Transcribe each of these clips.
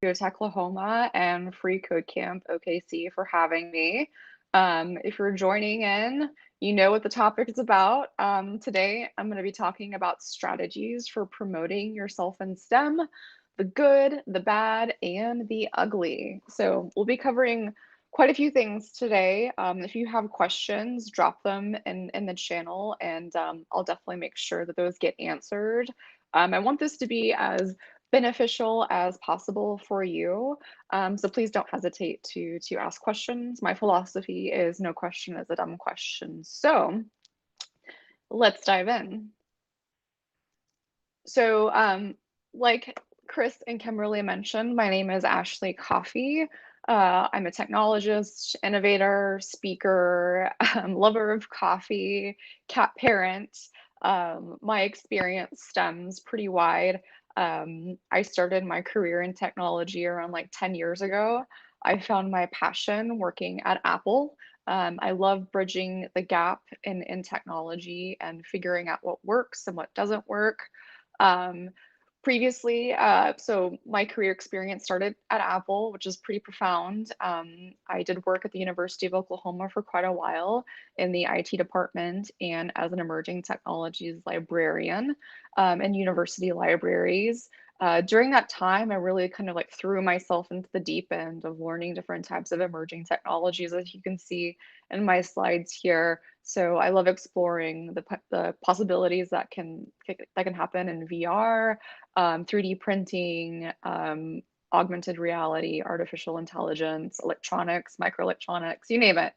Techlahoma and freeCodeCamp OKC for having me. If you're joining in, you know what the topic is about. Today, I'm going to be talking about strategies for promoting yourself in STEM, the good, the bad, and the ugly. So we'll be covering quite a few things today. If you have questions, drop them in the channel, and I'll definitely make sure that those get answered. I want this to be as beneficial as possible for you. So please don't hesitate to ask questions. My philosophy is no question is a dumb question. So let's dive in. So like Chris and Kimberly mentioned, my name is Ashley Coffey. I'm a technologist, innovator, speaker, lover of coffee, cat parent. My experience stems pretty wide. I started my career in technology around like 10 years ago. I found my passion working at Apple. I love bridging the gap in technology and figuring out what works and what doesn't work. Um, Previously, so my career experience started at Apple, which is pretty profound. I did work at the University of Oklahoma for quite a while in the IT department and as an emerging technologies librarian in university libraries. During that time, I really kind of like threw myself into the deep end of learning different types of emerging technologies, as you can see in my slides here. So I love exploring the possibilities that can happen in VR, 3D printing, augmented reality, artificial intelligence, electronics, microelectronics, you name it,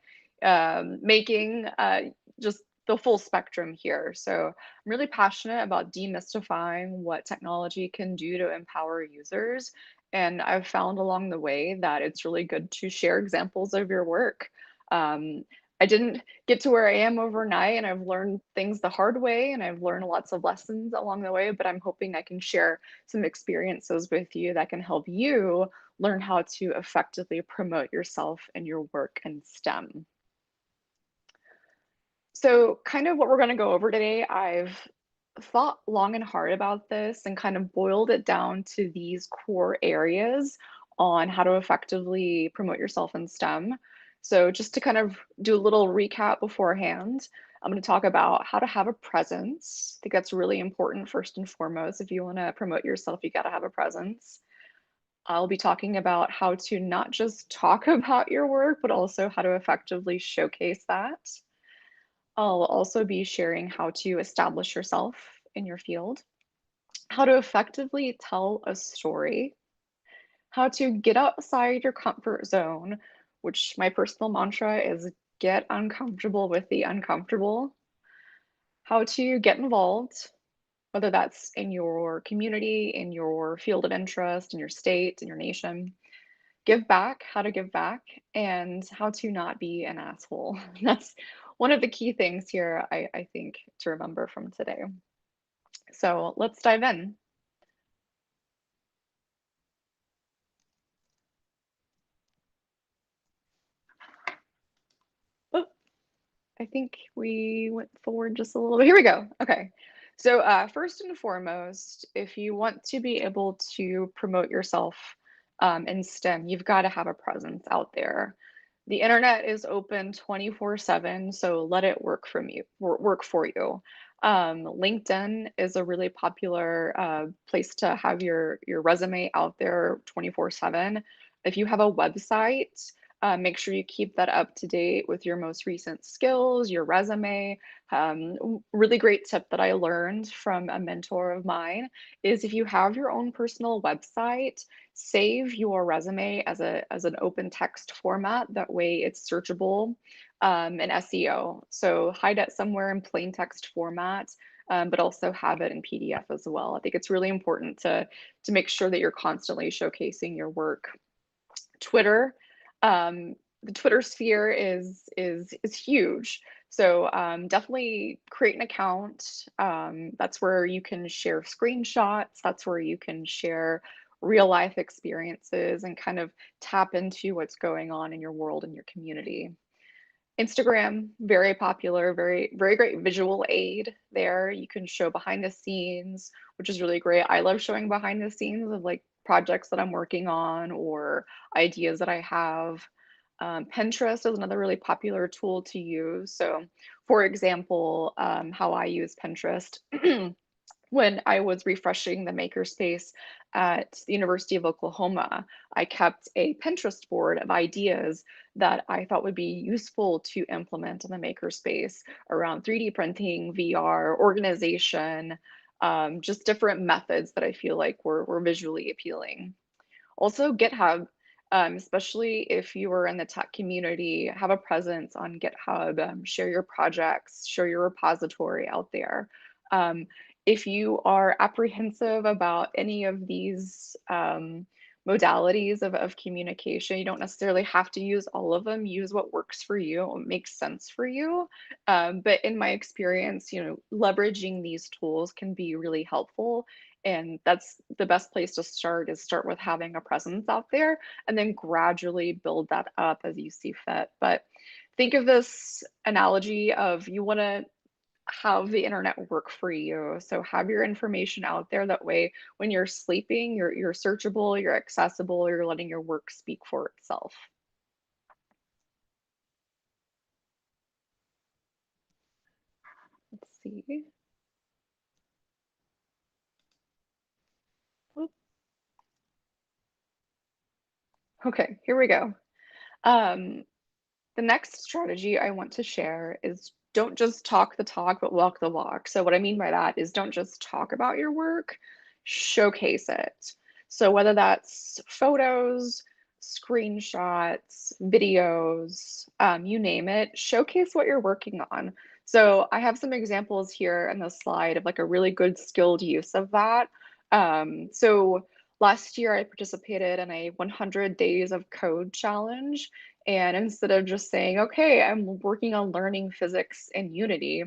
making just the full spectrum here. So I'm really passionate about demystifying what technology can do to empower users. And I've found along the way that it's really good to share examples of your work. Um, I didn't get to where I am overnight, and I've learned things the hard way, and I've learned lots of lessons along the way, but I'm hoping I can share some experiences with you that can help you learn how to effectively promote yourself and your work in STEM. So, kind of what we're going to go over today, I've thought long and hard about this and kind of boiled it down to these core areas on how to effectively promote yourself in STEM. So, just to kind of do a little recap beforehand, I'm going to talk about how to have a presence. I think that's really important first and foremost. If you want to promote yourself, you got to have a presence. I'll be talking about how to not just talk about your work, but also how to effectively showcase that. I'll also be sharing how to establish yourself in your field, how to effectively tell a story, how to get outside your comfort zone, which my personal mantra is get uncomfortable with the uncomfortable, how to get involved, whether that's in your community, in your field of interest, in your state, in your nation, give back, how to give back, and how to not be an asshole. That's one of the key things here, I think, to remember from today. So let's dive in. Oh, I think we went forward just a little bit. Here we go. Okay. So first and foremost, if you want to be able to promote yourself in STEM, you've got to have a presence out there. The internet is open 24/7, so let it work from you, work for you. LinkedIn is a really popular place to have your resume out there 24/7. If you have a website, make sure you keep that up to date with your most recent skills, your resume. Really great tip that I learned from a mentor of mine is if you have your own personal website, save your resume as an open text format. That way it's searchable in SEO. So hide it somewhere in plain text format. But also have it in PDF as well. I think it's really important to make sure that you're constantly showcasing your work. Twitter, the Twitter sphere is huge. So definitely create an account. That's where you can share screenshots. That's where you can share real life experiences and kind of tap into what's going on in your world and your community. Instagram, very popular, very great visual aid there. You can show behind the scenes, which is really great. I love showing behind the scenes of like projects that I'm working on or ideas that I have. Pinterest is another really popular tool to use. So, for example, how I use Pinterest when I was refreshing the makerspace at the University of Oklahoma, I kept a Pinterest board of ideas that I thought would be useful to implement in the makerspace around 3D printing, VR, organization, just different methods that I feel like were visually appealing. Also, GitHub, especially if you are in the tech community, have a presence on GitHub, share your projects, share your repository out there. Um, if you are apprehensive about any of these modalities of communication, you don't necessarily have to use all of them. Use what works for you, what makes sense for you. But in my experience, leveraging these tools can be really helpful, and that's the best place to start is start with having a presence out there and then gradually build that up as you see fit. But think of this analogy of you want to have the internet work for you. So have your information out there. That way, when you're sleeping, you're searchable, you're accessible, you're letting your work speak for itself. Let's see. Oop. Okay, here we go. Um, The next strategy I want to share is don't just talk the talk, but walk the walk. So, what I mean by that is don't just talk about your work, showcase it. So, whether that's photos, screenshots, videos, you name it, showcase what you're working on. So, I have some examples here in the slide of like a really good skilled use of that. So, last year I participated in a 100 days of code challenge, and instead of just saying, okay, I'm working on learning physics in Unity,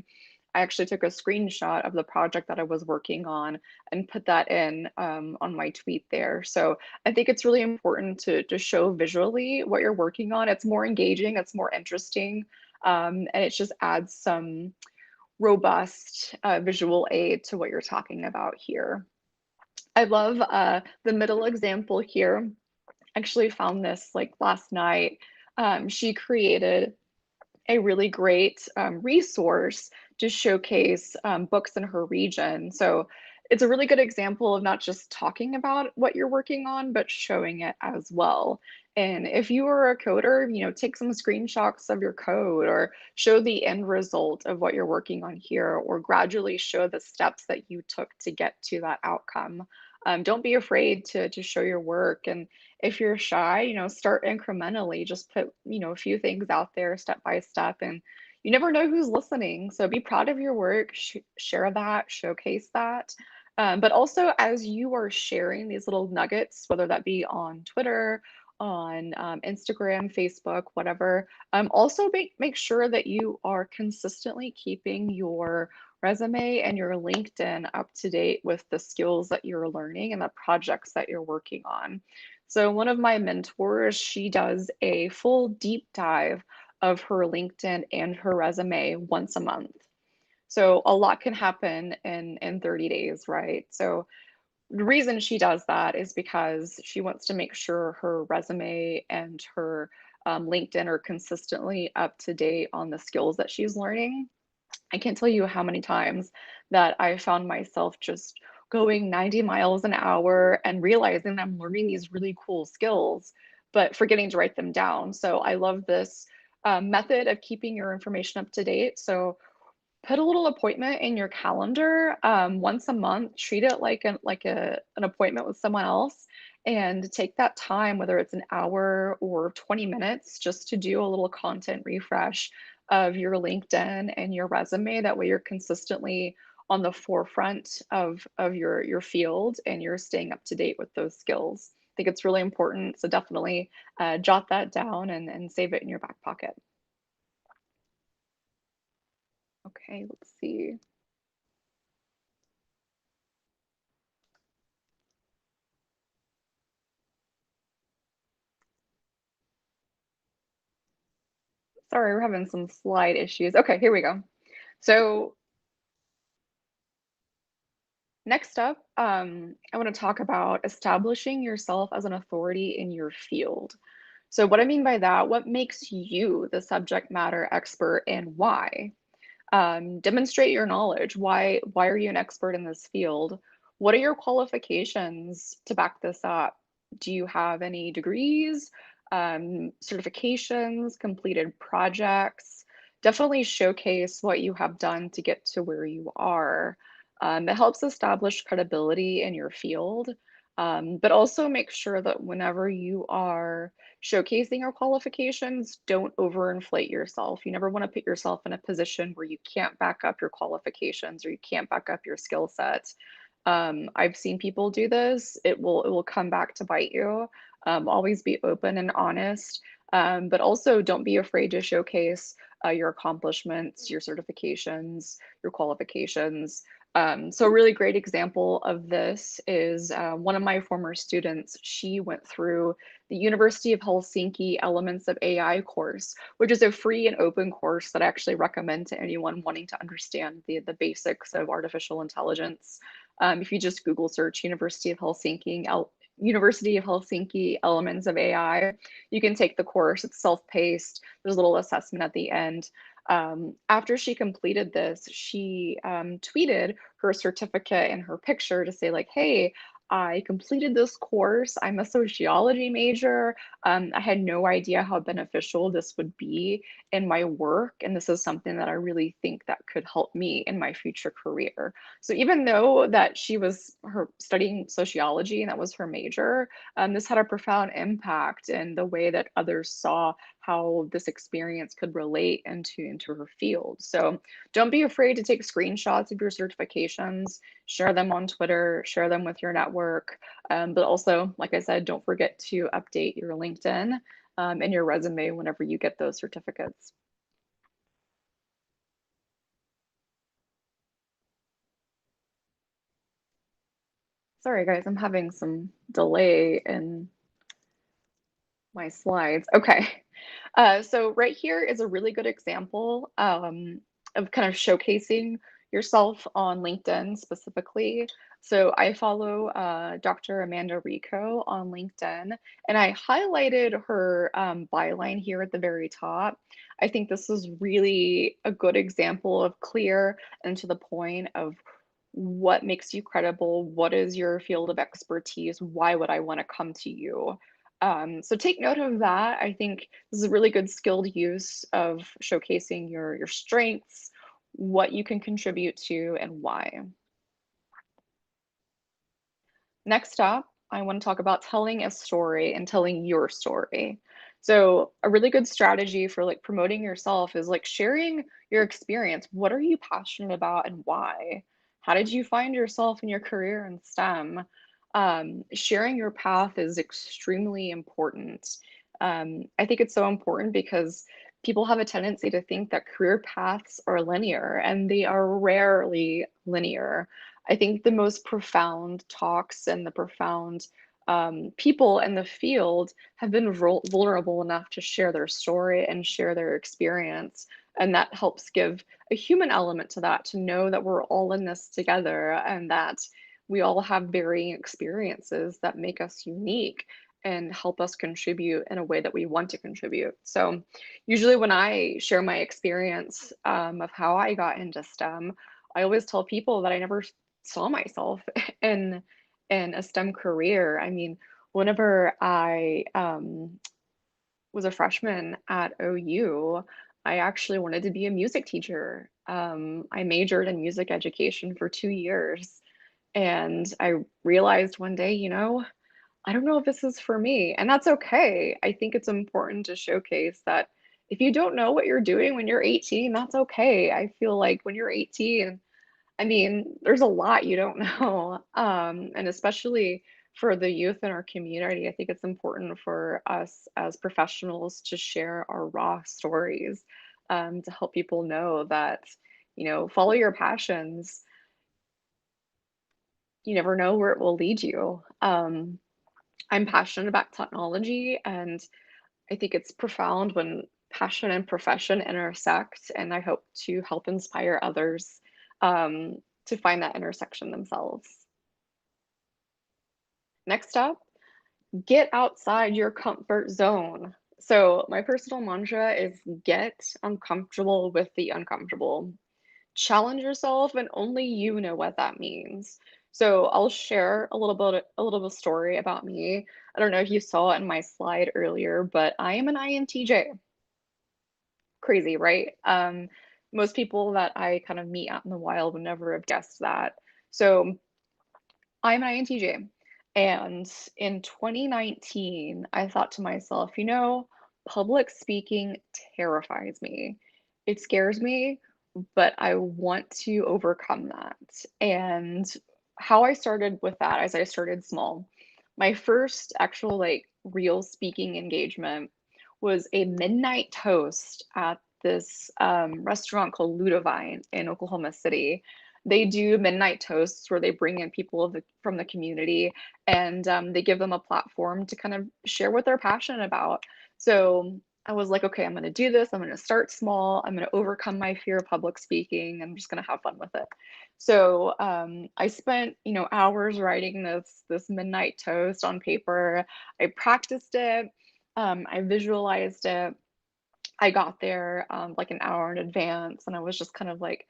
I actually took a screenshot of the project that I was working on and put that in on my tweet there. So I think it's really important to show visually what you're working on. It's more engaging, it's more interesting, and it just adds some robust visual aid to what you're talking about here. I love the middle example here. Actually found this like last night. She created a really great resource to showcase books in her region. So it's a really good example of not just talking about what you're working on, but showing it as well. And if you are a coder, take some screenshots of your code or show the end result of what you're working on here, or gradually show the steps that you took to get to that outcome. Don't be afraid to show your work. And if you're shy, start incrementally, just put, a few things out there step by step, and you never know who's listening. So be proud of your work, share that, showcase that. But also, as you are sharing these little nuggets, whether that be on Twitter, on Instagram, Facebook, whatever, also make sure that you are consistently keeping your resume and your LinkedIn up to date with the skills that you're learning and the projects that you're working on. So one of my mentors, she does a full deep dive of her LinkedIn and her resume once a month. So a lot can happen in 30 days, right? So the reason she does that is because she wants to make sure her resume and her LinkedIn are consistently up to date on the skills that she's learning. I can't tell you how many times that I found myself just going 90 miles an hour and realizing I'm learning these really cool skills, but forgetting to write them down. So I love this method of keeping your information up to date. So put a little appointment in your calendar once a month. Treat it like an appointment with someone else, and take that time, whether it's an hour or 20 minutes, just to do a little content refresh of your LinkedIn and your resume. That way, you're consistently on the forefront of your field, and you're staying up to date with those skills. I think it's really important. So definitely jot that down and save it in your back pocket. Okay, let's see. Sorry, we're having some slide issues. Okay, here we go. So Next up, I want to talk about establishing yourself as an authority in your field. So, what I mean by that, what makes you the subject matter expert and why? Demonstrate your knowledge. Why are you an expert in this field? What are your qualifications to back this up? Do you have any degrees, certifications, completed projects? Definitely showcase what you have done to get to where you are. It helps establish credibility in your field, but also make sure that whenever you are showcasing your qualifications, don't overinflate yourself. You never want to put yourself in a position where you can't back up your qualifications or you can't back up your skill set. I've seen people do this. It will come back to bite you. Always be open and honest, but also don't be afraid to showcase your accomplishments, your certifications, your qualifications. So a really great example of this is one of my former students. She went through the University of Helsinki Elements of AI course, which is a free and open course that I actually recommend to anyone wanting to understand the basics of artificial intelligence. If you just Google search University of Helsinki Elements of AI, you can take the course. It's self-paced. There's a little assessment at the end. After she completed this, she tweeted her certificate and her picture to say like, hey, I completed this course. I'm a sociology major. I had no idea how beneficial this would be in my work. And this is something that I really think that could help me in my future career. So even though that she was her studying sociology and that was her major, this had a profound impact in the way that others saw how this experience could relate into her field. So don't be afraid to take screenshots of your certifications, share them on Twitter, share them with your network. But also, like I said, don't forget to update your LinkedIn and your resume whenever you get those certificates. Sorry, guys, I'm having some delay in my slides. Okay. So right here is a really good example of kind of showcasing yourself on LinkedIn specifically. So I follow Dr. Amanda Rico on LinkedIn, and I highlighted her byline here at the very top. I think this is really a good example of clear and to the point of what makes you credible, what is your field of expertise, why would I want to come to you? So take note of that. I think this is a really good skilled use of showcasing your strengths, what you can contribute to, and why. Next up, I want to talk about telling a story and telling your story. So a really good strategy for like promoting yourself is like sharing your experience. What are you passionate about and why? How did you find yourself in your career in STEM? Sharing your path is extremely important. I think it's so important because people have a tendency to think that career paths are linear, and they are rarely linear. I think the most profound talks and the profound people in the field have been vulnerable enough to share their story and share their experience. And that helps give a human element to that, to know that we're all in this together and that we all have varying experiences that make us unique and help us contribute in a way that we want to contribute. So, usually, when I share my experience of how I got into STEM, I always tell people that I never saw myself in in a STEM career. I mean, whenever I was a freshman at OU, I actually wanted to be a music teacher. I majored in music education for 2 years, and I realized one day, I don't know if this is for me, and that's okay. I think it's important to showcase that if you don't know what you're doing when you're 18, that's okay. I feel like when you're 18, I mean, there's a lot you don't know. And especially for the youth in our community, I think it's important for us as professionals to share our raw stories, to help people know that, follow your passions. You never know where it will lead you. I'm passionate about technology, and I think it's profound when passion and profession intersect, and I hope to help inspire others to find that intersection themselves. Next up, get outside your comfort zone. So, my personal mantra is get uncomfortable with the uncomfortable. Challenge yourself, and only you know what that means. So, I'll share a little bit story about me. I don't know if you saw it in my slide earlier, but I am an INTJ. Crazy, right? Most people that I kind of meet out in the wild would never have guessed that. So, I'm an INTJ. And in 2019, I thought to myself, public speaking terrifies me. It scares me, but I want to overcome that. And how I started with that is I started small. My first actual, like, real speaking engagement was a midnight toast at this restaurant called Ludovine in Oklahoma City. They do midnight toasts where they bring in people from the community, and they give them a platform to kind of share what they're passionate about. So I was like, okay, I'm going to do this. I'm going to start small. I'm going to overcome my fear of public speaking. I'm just going to have fun with it. So I spent, hours writing this midnight toast on paper. I practiced it. I visualized it. I got there like an hour in advance, and I was just kind of like,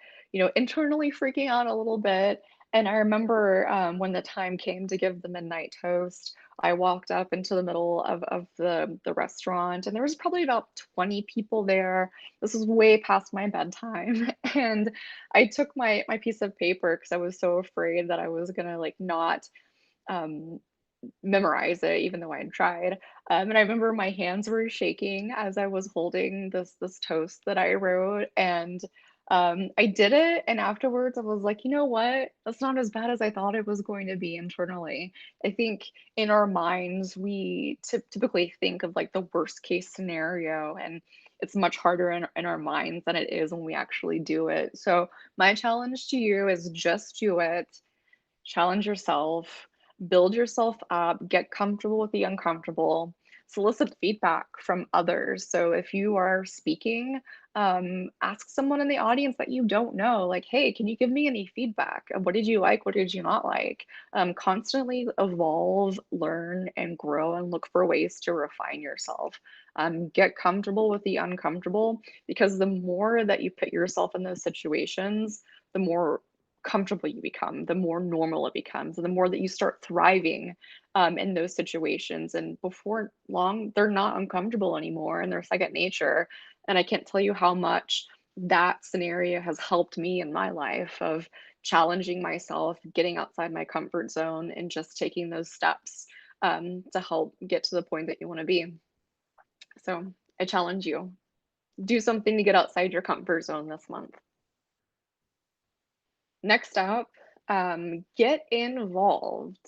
internally freaking out a little bit. And I remember when the time came to give the midnight toast, I walked up into the middle of the restaurant, and there was probably about 20 people there. This was way past my bedtime, and I took my piece of paper because I was so afraid that I was gonna like not um, memorize it, even though I had tried. And I remember my hands were shaking as I was holding this toast that I wrote, and I did it. And afterwards, I was like, you know what? That's not as bad as I thought it was going to be internally. I think in our minds, we typically think of like the worst case scenario, and it's much harder in our minds than it is when we actually do it. So my challenge to you is just do it. Challenge yourself, build yourself up, get comfortable with the uncomfortable, solicit feedback from others. So if you are speaking, ask someone in the audience that you don't know, like, hey, can you give me any feedback? What did you like? What did you not like? Constantly evolve, learn, and grow, and look for ways to refine yourself. Get comfortable with the uncomfortable, because the more that you put yourself in those situations, the more comfortable you become, the more normal it becomes, and the more that you start thriving in those situations. And before long, they're not uncomfortable anymore and they're second nature. And I can't tell you how much that scenario has helped me in my life of challenging myself, getting outside my comfort zone, and just taking those steps to help get to the point that you want to be. So I challenge you, do something to get outside your comfort zone this month. Next up, get involved.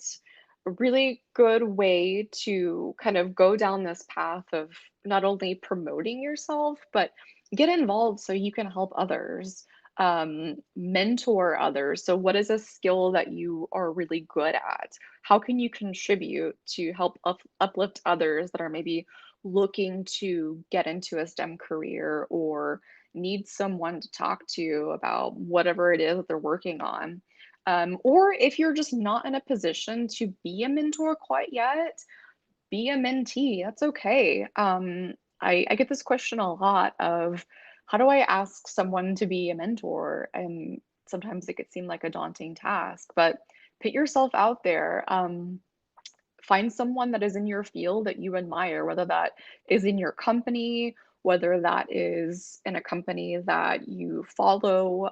A really good way to kind of go down this path of not only promoting yourself, but get involved so you can help others, mentor others. So, what is a skill that you are really good at? How can you contribute to help uplift others that are maybe looking to get into a STEM career, or need someone to talk to about whatever it is that they're working on. Or if you're just not in a position to be a mentor quite yet, be a mentee. That's okay. I get this question a lot of, how do I ask someone to be a mentor? And sometimes it could seem like a daunting task, but put yourself out there. Find someone that is in your field that you admire, whether that is in your company, whether that is in a company that you follow,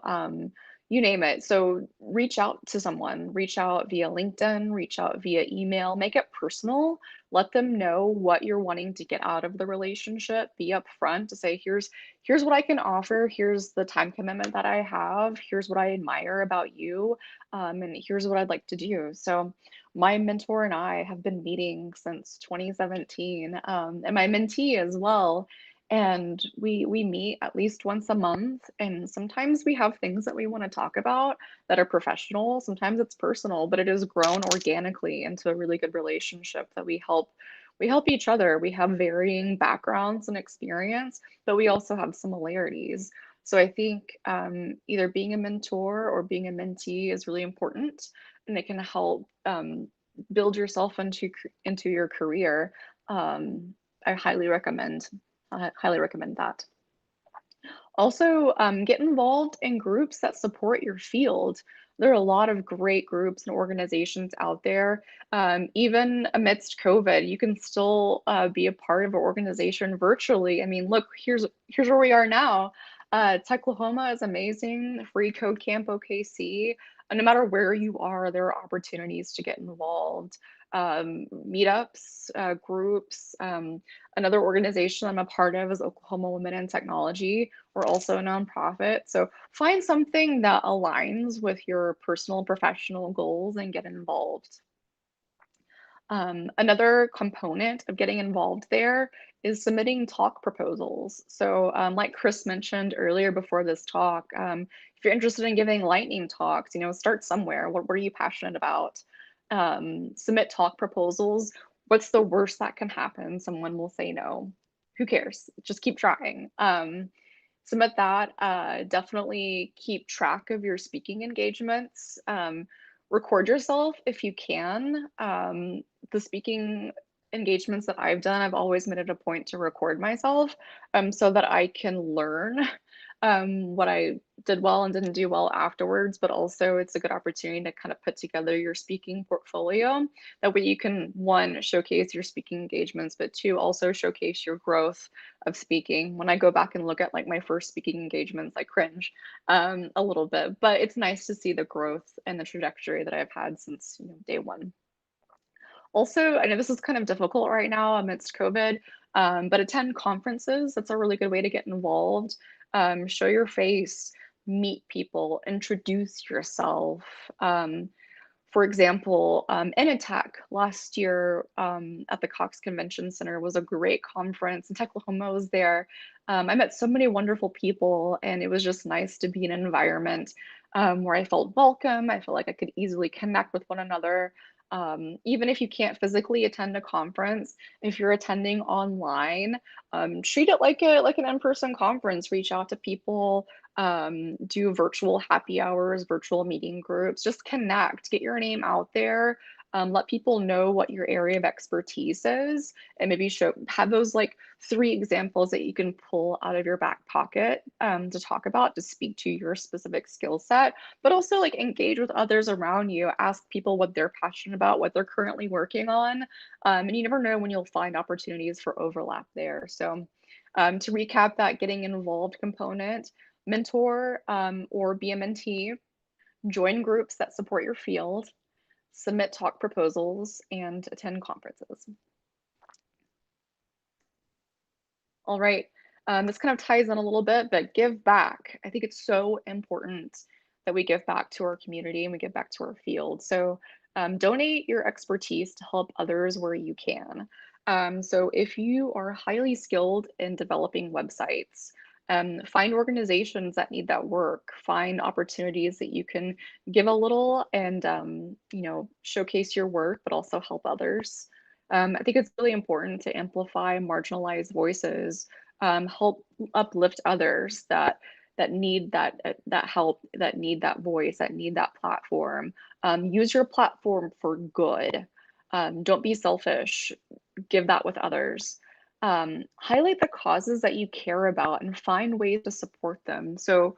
you name it. So reach out to someone, reach out via LinkedIn, reach out via email, make it personal. Let them know what you're wanting to get out of the relationship. Be upfront to say, here's what I can offer, here's the time commitment that I have, here's what I admire about you, and here's what I'd like to do. So my mentor and I have been meeting since 2017, and my mentee as well. And we meet at least once a month, and sometimes we have things that we want to talk about that are professional. Sometimes it's personal, but it has grown organically into a really good relationship that we help each other. We have varying backgrounds and experience, but we also have similarities. So I think either being a mentor or being a mentee is really important, and it can help build yourself into your career, I highly recommend that. Also, get involved in groups that support your field. There are a lot of great groups and organizations out there. Even amidst COVID, you can still be a part of an organization virtually. I mean, look, here's where we are now. Techlahoma is amazing. freeCodeCamp OKC. No matter where you are, there are opportunities to get involved. Meetups, groups. Another organization I'm a part of is Oklahoma Women in Technology. We're also a nonprofit. So find something that aligns with your personal and professional goals and get involved. Another component of getting involved there is submitting talk proposals. So like Chris mentioned earlier before this talk, if you're interested in giving lightning talks, start somewhere. What are you passionate about? Submit talk proposals. What's the worst that can happen? Someone will say no. Who cares? Just keep trying. Submit that. Definitely keep track of your speaking engagements. Record yourself if you can. The speaking engagements that I've done, I've always made it a point to record myself so that I can learn what I did well and didn't do well afterwards, but also it's a good opportunity to kind of put together your speaking portfolio. That way you can, one, showcase your speaking engagements, but two, also showcase your growth of speaking. When I go back and look at like my first speaking engagements, I cringe a little bit, but it's nice to see the growth and the trajectory that I've had since day one. Also, I know this is kind of difficult right now amidst COVID, but attend conferences. That's a really good way to get involved. Show your face, meet people, introduce yourself. For example, Initech last year at the Cox Convention Center was a great conference, and Techlahoma was there. I met so many wonderful people, and it was just nice to be in an environment where I felt welcome. I felt like I could easily connect with one another. Even if you can't physically attend a conference, if you're attending online, treat it like an in-person conference. Reach out to people, do virtual happy hours, virtual meeting groups, just connect, get your name out there, let people know what your area of expertise is, and maybe have those like 3 examples that you can pull out of your back pocket to talk about, to speak to your specific skill set, but also like engage with others around you, ask people what they're passionate about, what they're currently working on, and you never know when you'll find opportunities for overlap there. So to recap that getting involved component, mentor or be a mentee, join groups that support your field, submit talk proposals, and attend conferences. All right, this kind of ties in a little bit, but give back. I think it's so important that we give back to our community and we give back to our field. So donate your expertise to help others where you can. So if you are highly skilled in developing websites, find organizations that need that work, find opportunities that you can give a little and showcase your work, but also help others. I think it's really important to amplify marginalized voices, help uplift others that need that help, that need that voice, that need that platform. Use your platform for good. Don't be selfish. Give that with others. Highlight the causes that you care about and find ways to support them. So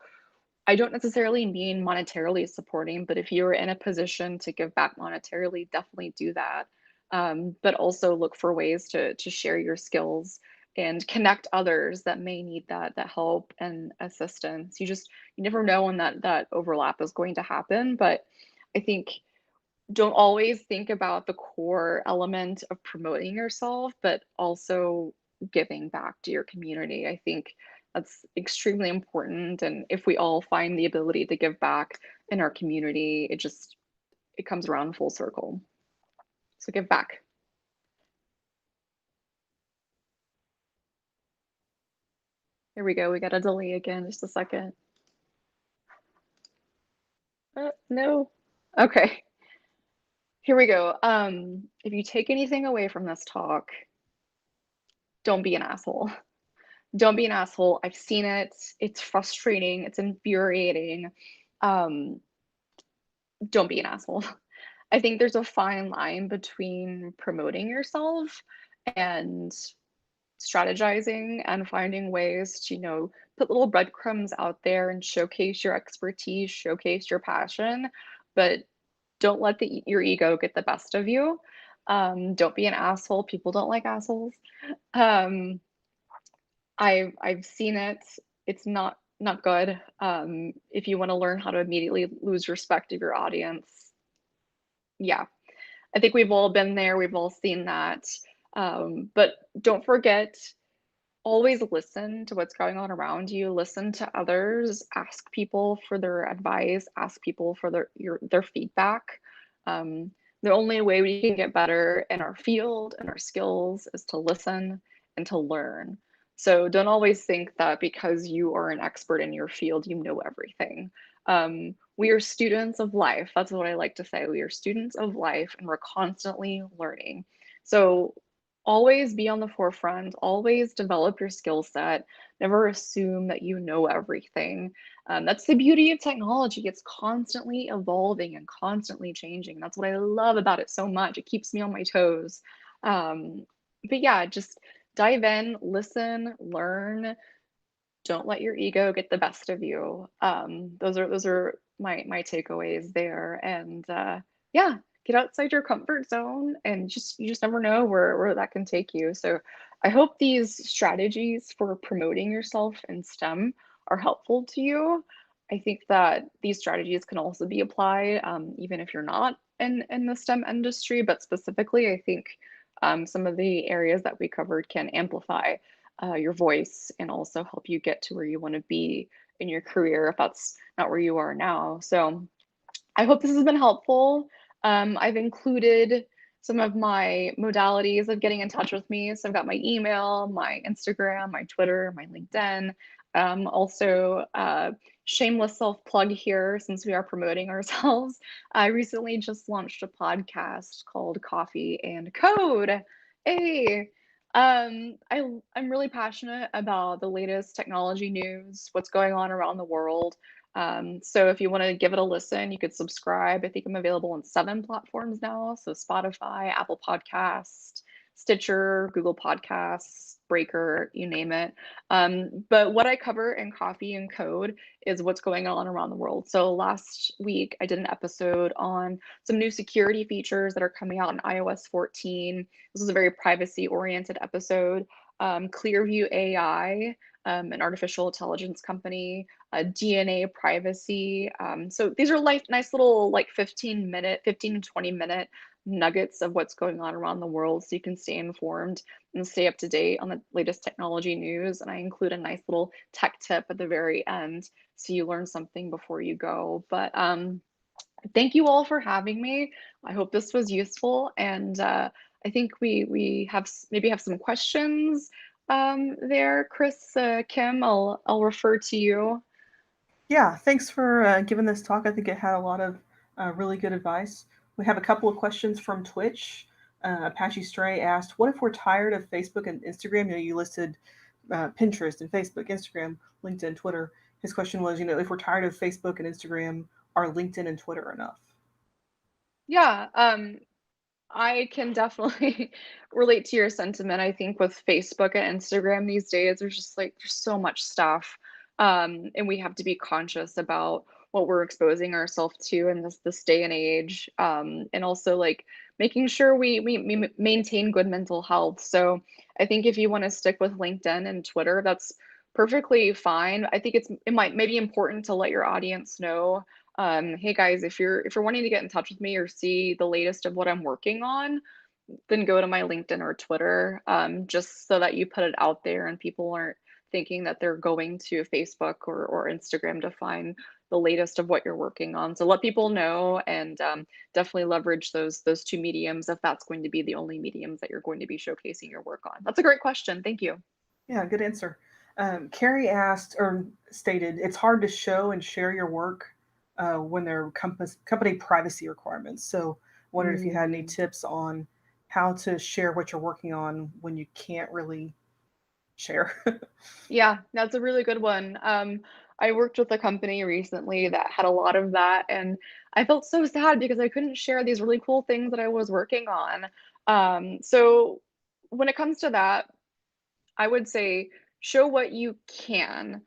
I don't necessarily mean monetarily supporting, but if you're in a position to give back monetarily, definitely do that. But also look for ways to share your skills and connect others that may need that help and assistance. You never know when that overlap is going to happen. But I think don't always think about the core element of promoting yourself, but also giving back to your community. I think that's extremely important. And if we all find the ability to give back in our community, it comes around full circle. So give back. Here we go. We got a delay again. Just a second. No. Okay. Here we go. If you take anything away from this talk, don't be an asshole. Don't be an asshole. I've seen it. It's frustrating. It's infuriating. Don't be an asshole. I think there's a fine line between promoting yourself and strategizing and finding ways to, put little breadcrumbs out there and showcase your expertise, showcase your passion, but don't let your ego get the best of you. Don't be an asshole. People don't like assholes. Um, I've seen it. It's not good. If you want to learn how to immediately lose respect of your audience, yeah, I think we've all been there. We've all seen that. But don't forget, always listen to what's going on around you. Listen to others. Ask people for their advice. Ask people for their feedback. Um, the only way we can get better in our field and our skills is to listen and to learn. So don't always think that because you are an expert in your field, you know everything. We are students of life. That's what I like to say. We are students of life and we're constantly learning. So always be on the forefront, always develop your skill set, never assume that you know everything. That's the beauty of technology. It's constantly evolving and constantly changing. That's what I love about it so much. It keeps me on my toes. Um, but yeah, just dive in, listen, learn. Don't let your ego get the best of you. Those are my takeaways there. And yeah, get outside your comfort zone, and you just never know where that can take you. So I hope these strategies for promoting yourself in STEM are helpful to you. I think that these strategies can also be applied even if you're not in the STEM industry, but specifically, I think some of the areas that we covered can amplify your voice and also help you get to where you want to be in your career if that's not where you are now. So I hope this has been helpful. I've included some of my modalities of getting in touch with me. So I've got my email, my Instagram, my Twitter, my LinkedIn. Also, shameless self plug here since we are promoting ourselves. I recently just launched a podcast called Coffee and Code. Hey, I'm really passionate about the latest technology news, what's going on around the world. So if you want to give it a listen, you could subscribe. I think I'm available on 7 platforms now. So Spotify, Apple Podcast, Stitcher, Google Podcasts, Breaker, you name it. But what I cover in Coffee and Code is what's going on around the world. So last week I did an episode on some new security features that are coming out in iOS 14. This was a very privacy oriented episode. Clearview AI, an artificial intelligence company, DNA privacy. So these are like nice little like 15 to 20 minute nuggets of what's going on around the world so you can stay informed and stay up to date on the latest technology news. And I include a nice little tech tip at the very end so you learn something before you go. But thank you all for having me. I hope this was useful, and I think we have maybe have some questions there. Chris, Kim, I'll refer to you. Yeah, thanks for giving this talk. I think it had a lot of really good advice. We have a couple of questions from Twitch. Apache Stray asked, "What if we're tired of Facebook and Instagram?" You listed Pinterest and Facebook, Instagram, LinkedIn, Twitter. His question was, if we're tired of Facebook and Instagram, are LinkedIn and Twitter enough? Yeah, I can definitely relate to your sentiment. I think with Facebook and Instagram these days, there's so much stuff, and we have to be conscious about what we're exposing ourselves to in this day and age, and also like making sure we maintain good mental health. So I think if you want to stick with LinkedIn and Twitter, that's perfectly fine. I think it might maybe important to let your audience know, hey guys, if you're wanting to get in touch with me or see the latest of what I'm working on, then go to my LinkedIn or Twitter, just so that you put it out there and people aren't thinking that they're going to Facebook or Instagram to find the latest of what you're working on. So let people know, and definitely leverage those two mediums if that's going to be the only mediums that you're going to be showcasing your work on. That's a great question. Thank you. Yeah, good answer. Carrie asked or stated, "It's hard to show and share your work when there are company privacy requirements." So, wondered if you had any Mm. tips on how to share what you're working on when you can't really share. Yeah, that's a really good one. I worked with a company recently that had a lot of that, and I felt so sad because I couldn't share these really cool things that I was working on. So when it comes to that, I would say show what you can.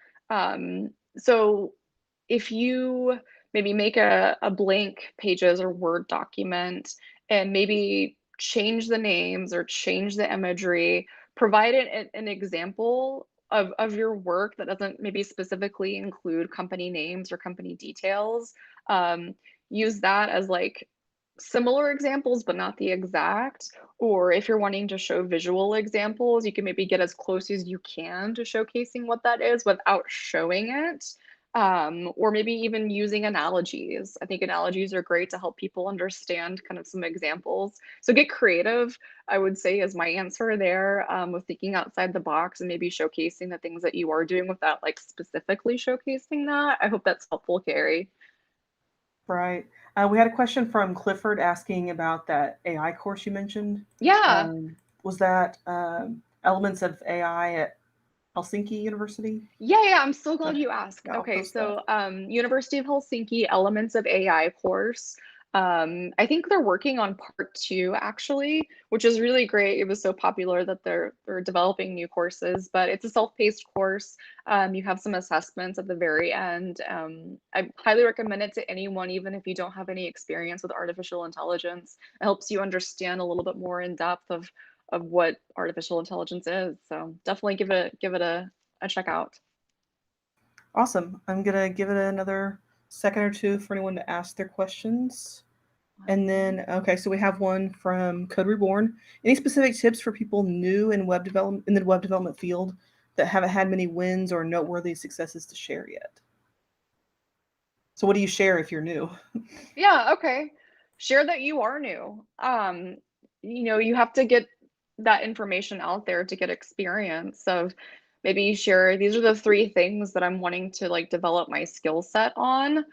So if you maybe make a blank pages or Word document and maybe change the names or change the imagery, provide an example of your work that doesn't maybe specifically include company names or company details. Um, Use that as like similar examples, but not the exact. Or if you're wanting to show visual examples, you can maybe get as close as you can to showcasing what that is without showing it. Or maybe even using analogies. I think analogies are great to help people understand kind of some examples. So get creative, I would say, is my answer there, with thinking outside the box and maybe showcasing the things that you are doing without like specifically showcasing that. I hope that's helpful, Carrie. Right. We had a question from Clifford asking about that AI course you mentioned. Yeah. Was that Elements of AI at Helsinki University? Yeah, I'm so glad Uh, you asked. yeah, I'll Okay, post that. so University of Helsinki Elements of AI course. I think they're working on part two actually, which is really great. It was so popular that they're developing new courses, but it's a self-paced course. You have some assessments at the very end. I highly recommend it to anyone, even if you don't have any experience with artificial intelligence. It helps you understand a little bit more in depth of what artificial intelligence is. So definitely give it a check out. Awesome. I'm gonna give it another second or two for anyone to ask their questions. And then, okay, so we have one from Code Reborn. Any specific tips for people new in web development in the web development field that haven't had many wins or noteworthy successes to share yet? So, what do you share if you're new? Yeah, okay. Share that you are new. You have to get that information out there to get experience of maybe share these are the three things that I'm wanting to like develop my skill set on.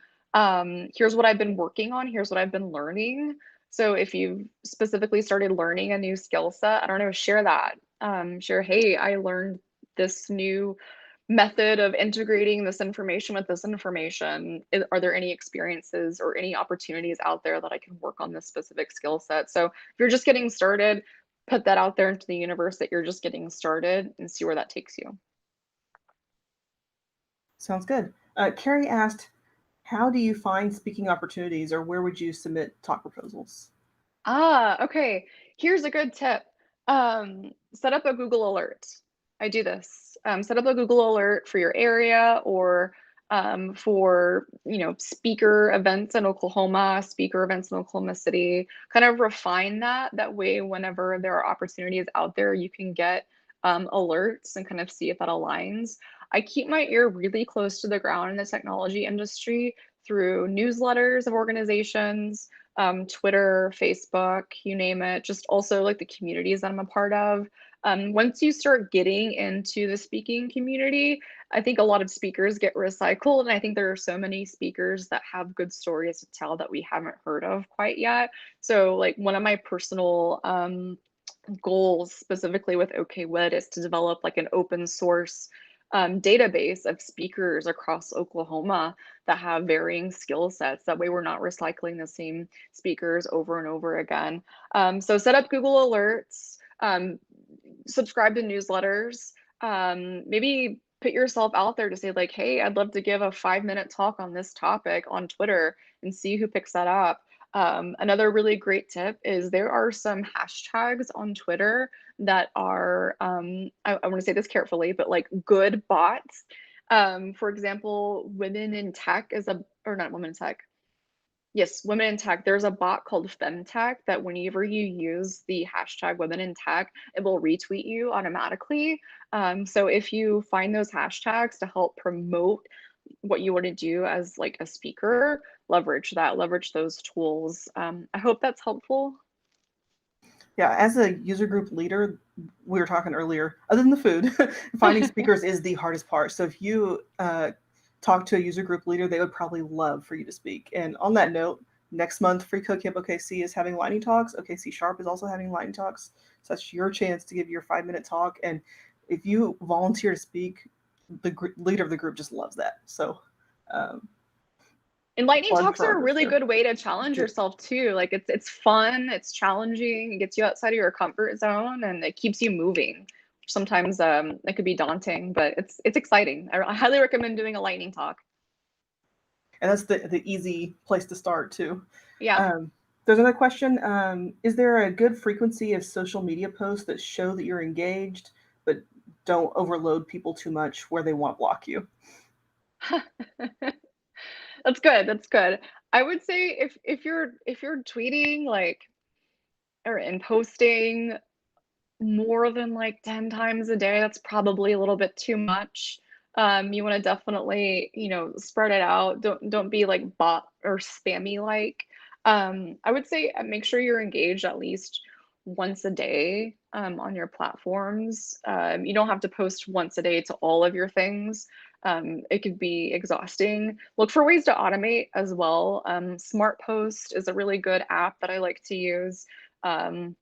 Here's what I've been working on, here's what I've been learning. So if you've specifically started learning a new skill set, I don't know, share that. Share, hey, I learned this new method of integrating this information with this information. Are there any experiences or any opportunities out there that I can work on this specific skill set? So if you're just getting started, put that out there into the universe that you're just getting started and see where that takes you. Sounds good. Carrie asked, how do you find speaking opportunities or where would you submit talk proposals? Okay. Here's a good tip. Set up a Google alert. I do this. Set up a Google alert for your area or for speaker events in Oklahoma, speaker events in Oklahoma City. Kind of refine that. That way, whenever there are opportunities out there, you can get alerts and kind of see if that aligns. I keep my ear really close to the ground in the technology industry through newsletters of organizations, Twitter, Facebook, you name it, just also like the communities that I'm a part of. Once you start getting into the speaking community, I think a lot of speakers get recycled. And I think there are so many speakers that have good stories to tell that we haven't heard of quite yet. So, like, one of my personal goals specifically with OKWIT is to develop like an open source database of speakers across Oklahoma that have varying skill sets. That way, we're not recycling the same speakers over and over again. So, set up Google Alerts, subscribe to newsletters, maybe put yourself out there to say, like, hey, I'd love to give a 5-minute talk on this topic on Twitter and see who picks that up. Another really great tip is there are some hashtags on Twitter that are, I want to say this carefully, but like good bots. For example, women in tech is a, or not women in tech. Yes, women in tech. There's a bot called Femtech that whenever you use the hashtag women in tech, it will retweet you automatically. So if you find those hashtags to help promote what you want to do as like a speaker, leverage that, leverage those tools. I hope that's helpful. Yeah, as a user group leader, we were talking earlier, other than the food, finding speakers is the hardest part. So if you talk to a user group leader, they would probably love for you to speak. And on that note, next month, freeCodeCamp OKC is having lightning talks. OKC Sharp is also having lightning talks. So that's your chance to give your 5-minute talk. And if you volunteer to speak, the leader of the group just loves that. So, um, And lightning plug talks for are a others really there. good way to challenge Good. yourself too. Like it's fun, it's challenging, it gets you outside of your comfort zone and it keeps you moving. Sometimes it could be daunting, but it's exciting. I highly recommend doing a lightning talk. And that's the easy place to start too. Yeah. Um, there's another question. Is there a good frequency of social media posts that show that you're engaged, but don't overload people too much where they want to block you? That's good. That's good. I would say if you're tweeting like or and posting more than like 10 times a day, that's probably a little bit too much. You want to definitely, spread it out. Don't be like bot or spammy like. I would say make sure you're engaged at least once a day on your platforms. You don't have to post once a day to all of your things. It could be exhausting. Look for ways to automate as well. Smart Post is a really good app that I like to use. Um,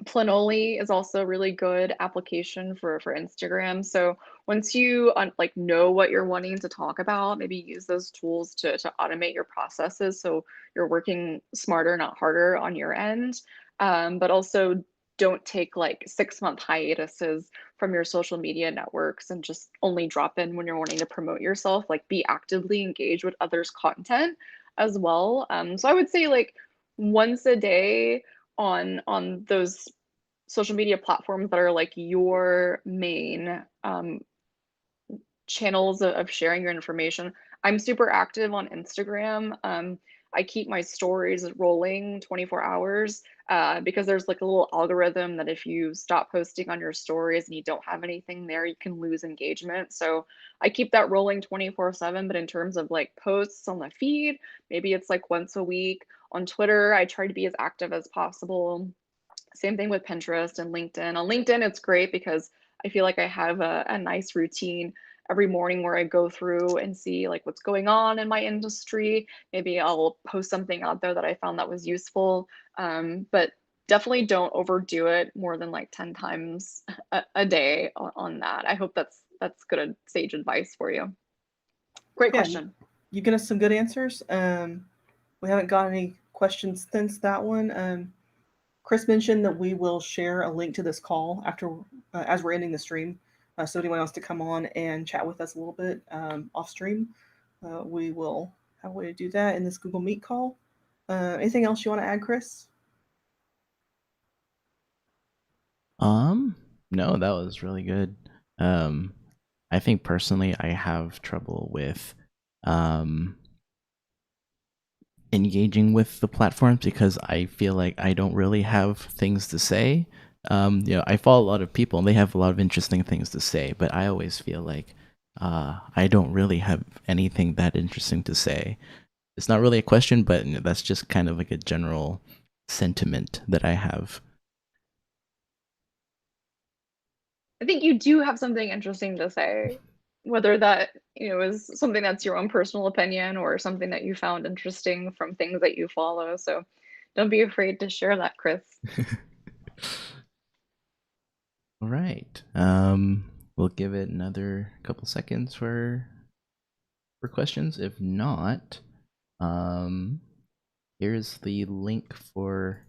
Planoly is also a really good application for Instagram. So once you like know what you're wanting to talk about, maybe use those tools to automate your processes so you're working smarter, not harder on your end. But also don't take like 6 month hiatuses from your social media networks and just only drop in when you're wanting to promote yourself. Like be actively engaged with others' content as well. So I would say like once a day on those social media platforms that are like your main channels of sharing your information. I'm super active on Instagram. I keep my stories rolling 24 hours because there's like a little algorithm that if you stop posting on your stories and you don't have anything there, you can lose engagement. So I keep that rolling 24/7. But in terms of like posts on the feed, maybe it's like once a week. On Twitter, I try to be as active as possible. Same thing with Pinterest and LinkedIn. On LinkedIn, it's great because I feel like I have a nice routine every morning where I go through and see like what's going on in my industry. Maybe I'll post something out there that I found that was useful. But definitely don't overdo it more than like 10 times a day on that. I hope that's good sage advice for you. Great Yeah, question. you get us some good answers. We haven't got any questions since that one. Chris mentioned that we will share a link to this call after as we're ending the stream. So if anyone wants to come on and chat with us a little bit off stream, we will have a way to do that in this Google Meet call. Anything else you want to add, Chris? Um, no, that was really good. Um, I think personally I have trouble with um engaging with the platforms because I feel like I don't really have things to say. I follow a lot of people and they have a lot of interesting things to say, but I always feel like I don't really have anything that interesting to say. It's not really a question, but that's just kind of like a general sentiment that I have. I think you do have something interesting to say, whether that, is something that's your own personal opinion or something that you found interesting from things that you follow. So don't be afraid to share that, Chris. All right. We'll give it another couple seconds for questions. If not, um, here's the link for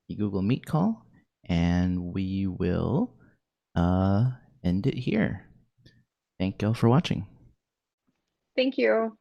the Google Meet call, and we will end it here. Thank y'all for watching. Thank you.